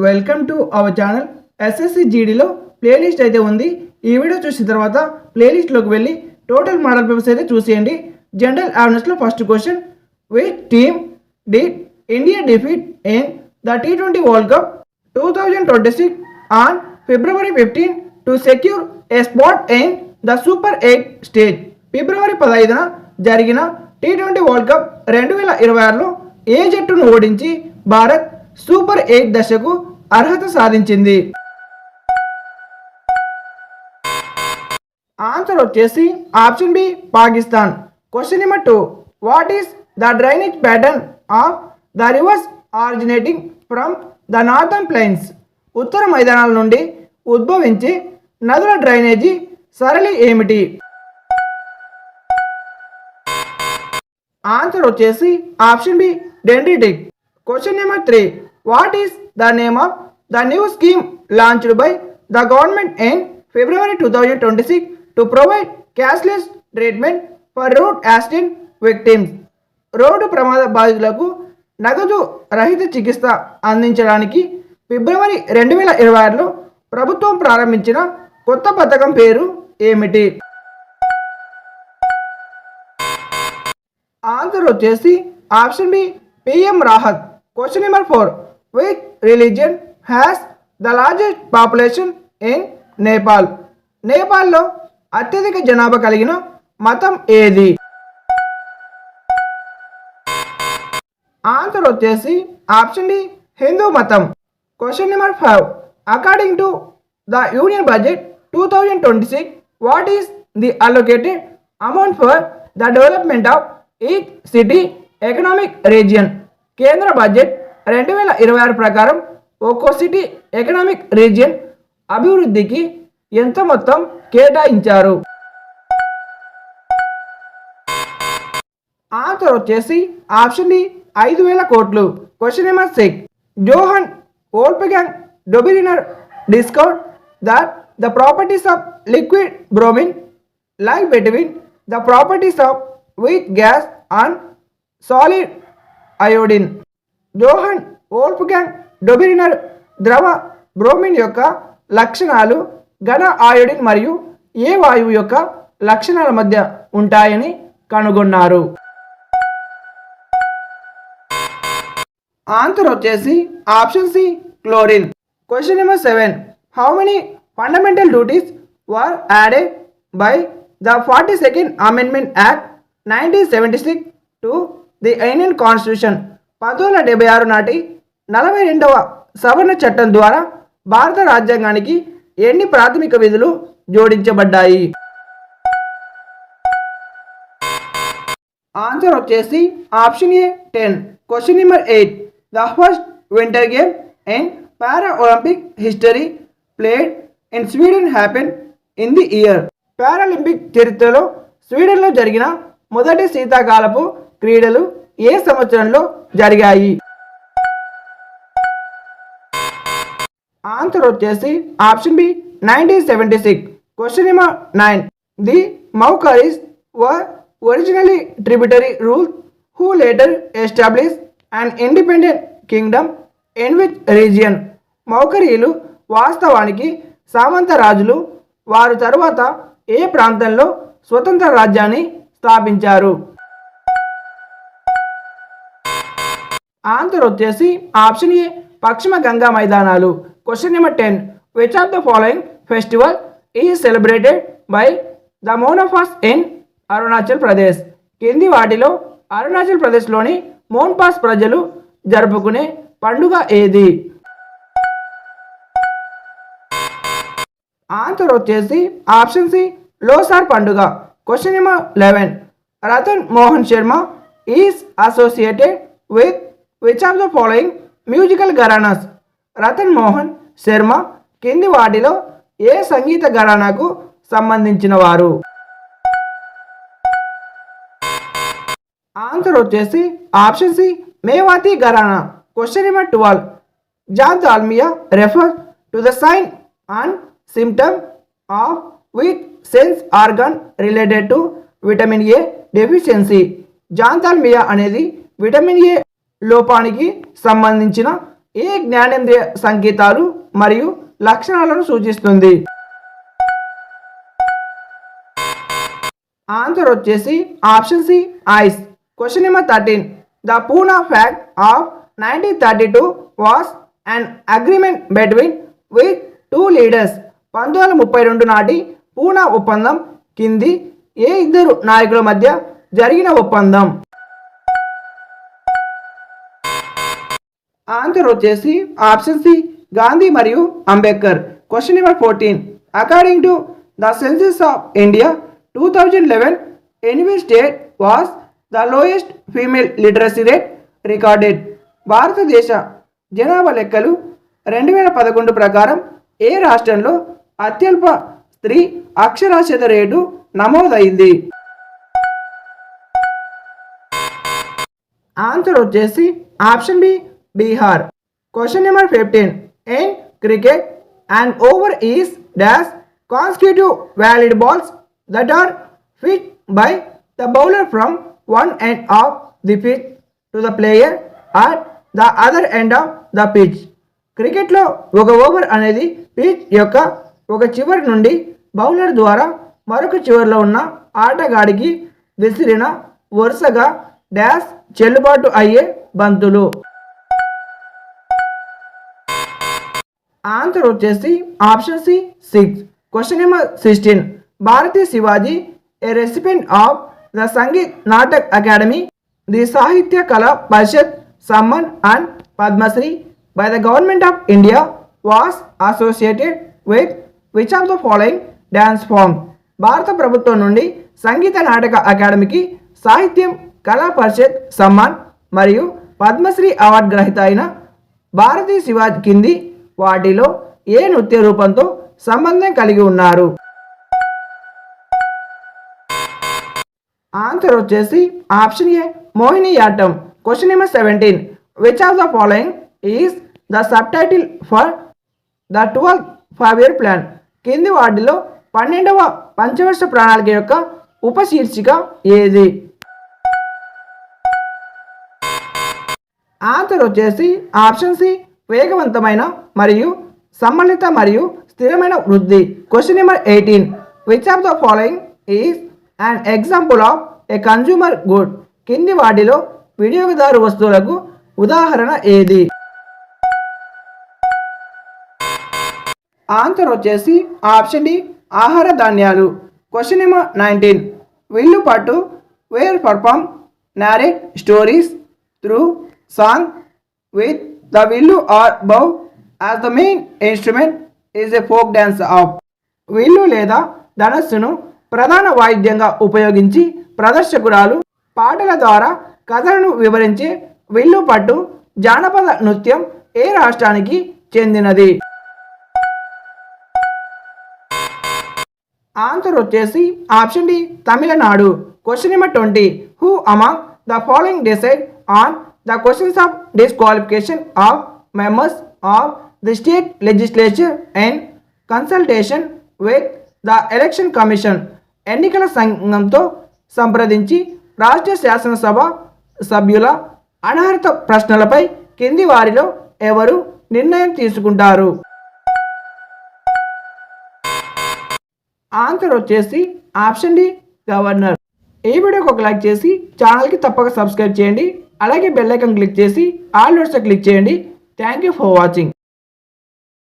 Welcome to our channel. SSC జీడీలో playlist అయితే ఉంది. ఈ వీడియో చూసిన తర్వాత ప్లేలిస్ట్లోకి వెళ్ళి టోటల్ మోడల్ పేపర్స్ అయితే చూసేయండి. జనరల్ అవేర్నెస్లో first question, which team did India defeat in the T20 world cup 2026 on February 15 to secure a spot in the super 8 stage? ఫిబ్రవరి 15న జరిగిన T20 వరల్డ్ కప్ 2026లో ఏ జట్టును ఓడించి భారత్ సూపర్ 8 దశకు అర్హత సాధించింది? ఆన్సర్ వచ్చేసి option B, Pakistan. Question number 2, what is the drainage pattern of the rivers originating from the northern plains? ఉత్తర మైదానాల నుండి ఉద్భవించే నదుల డ్రైనేజీ సరళి ఏమిటి? ఆన్సర్ వచ్చేసి option B, dendritic. Question number 3, what is the name of the new scheme launched by the government in February 2026 to provide cashless treatment for road accident victims? Road ప్రమాద బాధితులకు నగదు రహిత చికిత్స అందించడానికి ఫిబ్రవరి 2026లో ప్రభుత్వం ప్రారంభించిన కొత్త పథకం పేరు ఏమిటి? ఆన్సర్ వచ్చేసి option B, PM Rahat. Question number 4, which religion has the largest population in Nepal? నేపాల్లో అత్యధిక జనాభా కలిగిన మతం ఏది? ఆన్సర్ వచ్చేసి ఆప్షన్ డి, హిందూ మతం. Question number 5, according to the union budget 2026, what is the allocated amount for the development of each city economic region? కేంద్ర budget 2026 ప్రకారం ఒక్కో సిటీ ఎకనామిక్ రీజియన్ అభివృద్ధికి ఎంత మొత్తం కేటాయించారు? ఆన్సర్ వచ్చేసి ఆప్షన్ డి, 5,000 కోట్లు. Question number 6, Johann Wolfgang Dobereiner discovered that the properties of liquid bromine lie between the properties of wheat gas and solid iodine. Johann Wolfgang Dobereiner ద్రవ bromine యొక్క లక్షణాలు ఘన అయోడిన్ మరియు ఏ వాయువు యొక్క లక్షణాల మధ్య ఉంటాయని కనుగొన్నారు? ఆన్సర్ వచ్చేసి option C, chlorine. Question number 7, how many fundamental duties were added by the 42nd amendment act 1976 to the Indian constitution? 1976 నాటి 42వ సవరణ చట్టం ద్వారా భారత రాజ్యాంగానికి ఎన్ని ప్రాథమిక విధులు జోడించబడ్డాయి? ఆన్సర్ వచ్చేసి option A, 10. Question number 8, the first winter game in para Olympic history played in Sweden happen in the year? Paralympic చరిత్రలో స్వీడన్లో జరిగిన మొదటి శీతాకాలపు క్రీడలు ఏ సంవత్సరంలో జరిగాయి? ఆన్సర్ వచ్చేసి option B, 1976. Question number 9, the Maukharis were originally tributary rules who later establish and independent kingdom in which region? మౌకరీలు వాస్తవానికి సామంత రాజులు. వారు తరువాత ఏ ప్రాంతంలో స్వతంత్ర రాజ్యాన్ని స్థాపించారు? ఆన్సర్ వచ్చేసి ఆప్షన్ ఏ, పశ్చిమ గంగా మైదానాలు. Question number 10, which of the following festival is celebrated by the menopause in Arunachal Pradesh? కింది వాటిలో అరుణాచల్ ప్రదేశ్లోని మోన్పాస్ ప్రజలు జరుపుకునే పండుగ ఏది? ఆన్సర్ వచ్చేసి ఆప్షన్ సి, లోసార్ పండుగ. Question number 11, Ratan Mohan Sharma is associated with which of the following musical gharanas? Ratan Mohan Sharma కింది వాటిలో ఏ సంగీత ఘరానాకు సంబంధించిన వారు? ఆన్సర్ వచ్చేసి option C, Mewati gharana. Question number 12, xerophthalmia refer to the sign and symptom of which sense organ related to vitamin A deficiency? Xerophthalmia అనేది vitamin ఏ లోపానికి సంబంధించిన ఏ జ్ఞానేంద్రియ సంకేతాలు మరియు లక్షణాలను సూచిస్తుంది? ఆన్సర్ వచ్చేసి option C ice. Question number 13. The Poona pact of 1932 was an agreement between with two leaders. 1932 నాటి పూనా ఒప్పందం కింది ఏ ఇద్దరు నాయకుల మధ్య జరిగిన ఒప్పందం? ఆన్సర్ వచ్చేసి ఆప్షన్ సి గాంధీ మరియు Ambedkar. Question number 14. According to the census of India 2011, in which state was the lowest female literacy rate recorded? భారతదేశ జనాభా లెక్కలు 2011 ప్రకారం ఏ రాష్ట్రంలో అత్యల్ప స్త్రీ అక్షరాస్యత రేటు నమోదైంది? ఆన్సర్ వచ్చేసి option B Bihar. Question number 15. In cricket and over is dash consecutive valid balls that are hit by the bowler from one end of the pitch to the player at the other end of the pitch. క్రికెట్లో ఒక over అనేది pitch యొక్క ఒక చివరి నుండి bowler ద్వారా మరొక చివరిలో ఉన్న ఆటగాడికి విసిరిన వరుసగా డాష్ చెల్లుబాటు అయ్యే బంతులు. ఆన్సర్ వచ్చేసి option C 6. Question number 16. Bharati Shivaji a recipient of the Sangeet Natak academy, the Sahitya Kala Parishad Samman and Padma Shri by the government of India was associated with which of the following dance form? భారత ప్రభుత్వం నుండి సంగీత నాటక అకాడమీకి సాహిత్యం కళా పరిషత్ సమ్మాన్ మరియు పద్మశ్రీ అవార్డు గ్రహీత అయిన భారతీ శివాజీ కింది వాటిలో ఏ నృత్య రూపంతో సంబంధం కలిగి ఉన్నారు? ఆన్సర్ వచ్చేసి option A Mohiniyattam. Question number 17. Which of the following is the sub title for the 12th 5-year plan? కింది వాటిలో 12వ పంచవర్ష ప్రణాళిక యొక్క ఉపశీర్షిక ఏది? ఆన్సర్ వచ్చేసి ఆప్షన్ సి వేగవంతమైన మరియు సమ్మిళిత మరియు స్థిరమైన వృద్ధి. Question number 18. Which of the following is an example of a consumer good? కింది వాటిలో వినియోగదారు వస్తువులకు ఉదాహరణ ఏది? ఆన్సర్ వచ్చేసి ఆప్షన్ డి ఆహార ధాన్యాలు. Question number 19. Villu Pattu where perform narrate stories through song with the villu or bow as the main instrument is a folk dance of. విల్లు లేదా ధనస్సును ప్రధాన వాయిద్యంగా ఉపయోగించి ప్రదర్శకురాలు పాటల ద్వారా కథలను వివరించే విల్లు పట్టు జానపద నృత్యం ఏ రాష్ట్రానికి చెందినది? ఆన్సర్ వచ్చేసి option D Tamil Nadu. Question number 20. Who among the following decide on the questions of disqualification of members of the state legislature and consultation with the election commission? ఎన్నికల సంఘంతో సంప్రదించి రాష్ట్ర శాసనసభ సభ్యుల అనర్హత ప్రశ్నలపై కింది వారిలో ఎవరు నిర్ణయం తీసుకుంటారు? ఆన్సర్ వచ్చేసి ఆప్షన్ డి గవర్నర్. ఈ వీడియోకి ఒక లైక్ చేసి ఛానల్కి తప్పక సబ్స్క్రైబ్ చేయండి. అలాగే బెల్ ఐకాన్ క్లిక్ చేసి ఆల్ నోట్స్ క్లిక్ చేయండి. Thank you for watching.